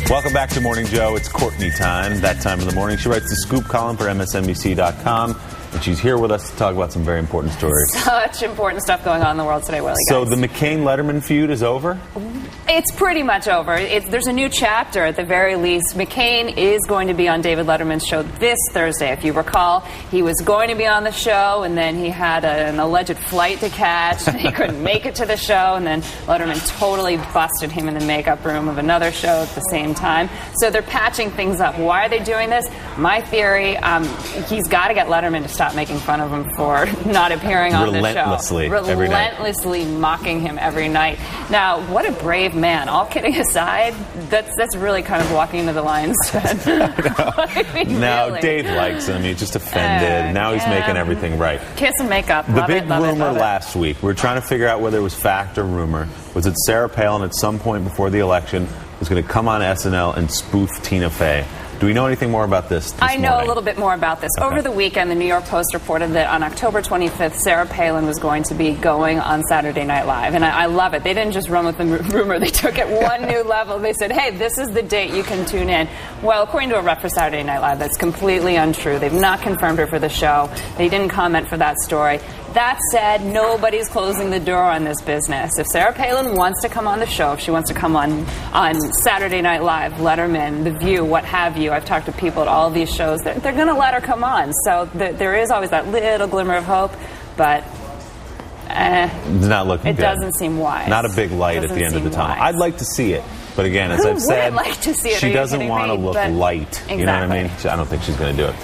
Welcome back to Morning Joe. It's Courtney time, that time of the morning. She writes the scoop column for MSNBC.com, and she's here with us to talk about some very important stories. Such important stuff going on in the world today, Willie. So the McCain-Letterman feud is over? It's pretty much over. There's a new chapter at the very least. McCain is going to be on David Letterman's show this Thursday. If you recall, he was going to be on the show, and then he had an alleged flight to catch, and he couldn't make it to the show, and then Letterman totally busted him in the makeup room of another show at the same time. So they're patching things up. Why are they doing this? My theory, he's got to get Letterman to stop making fun of him for not appearing on the show. Relentlessly mocking him every night. Now, what a brave man. All kidding aside, that's really kind of walking into the lion's den. I mean, now, really. Dave likes him. He's just offended. Now he's making everything right. Kiss and make up. The big rumor last week, we were trying to figure out whether it was fact or rumor, was that Sarah Palin at some point before the election was going to come on SNL and spoof Tina Fey. Do we know anything more about this I know morning? a little bit more about this. Okay. Over the weekend, the New York Post reported that on October 25th, Sarah Palin was going to be going on Saturday Night Live. And I love it. They didn't just run with the rumor. They took it one new level. They said, hey, this is the date you can tune in. Well, according to a rep for Saturday Night Live, that's completely untrue. They've not confirmed her for the show. They didn't comment for that story. That said, nobody's closing the door on this business. If Sarah Palin wants to come on the show, if she wants to come on Saturday Night Live, Letterman, The View, what have you, I've talked to people at all of these shows, they're going to let her come on. So there is always that little glimmer of hope, but it's not looking good. It doesn't seem wise. Not a big light at the end of the tunnel. I'd like to see it. But again, as I've said, like to see it? She doesn't want to look light. Exactly. You know what I mean? I don't think she's going to do it.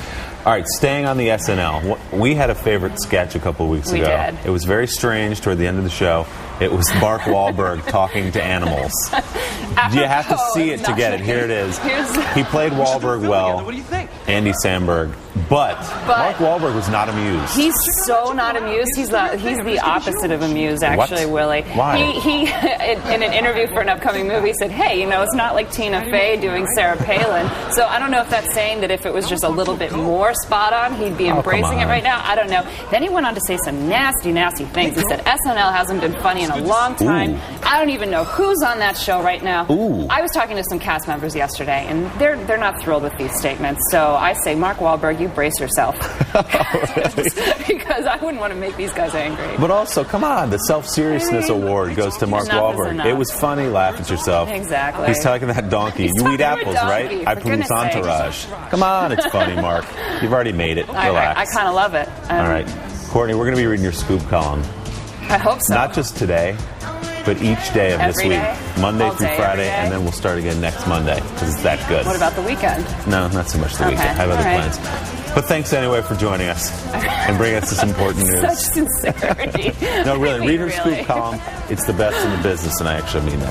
All right, staying on the SNL, we had a favorite sketch a couple of weeks ago. We did. It was very strange toward the end of the show. It was Mark Wahlberg talking to animals. You have to see it to get it. Here it is. He played Wahlberg well. What do you think? Andy Samberg. But Mark Wahlberg was not amused. He's so not amused. He's the opposite of amused, actually, What? Willie. Why? He in an interview for an upcoming movie, said, hey, you know, it's not like Tina Fey doing Sarah Palin. So I don't know if that's saying that if it was just a little bit more spot on, he'd be embracing it right now. I don't know. Then he went on to say some nasty, nasty things. He said SNL hasn't been funny in a long time. Ooh. I don't even know who's on that show right now. Ooh. I was talking to some cast members yesterday, and they're not thrilled with these statements. So I say, Mark Wahlberg, you brace yourself. Because I wouldn't want to make these guys angry. But also, come on, the self-seriousness award goes to Mark Wahlberg. It was funny, laugh at yourself. Exactly. He's talking to that donkey. You eat apples, right? I produce entourage. Come on, it's funny, Mark. You've already made it. Relax. I kind of love it. All right. Courtney, we're going to be reading your scoop column. I hope so. Not just today, but each day of this week. Monday through Friday, and then we'll start again next Monday, because it's that good. What about the weekend? No, not so much the weekend. I have other plans. But thanks anyway for joining us and bringing us this important news. Such sincerity. No, really, read her scoop column. It's the best in the business, and I actually mean that.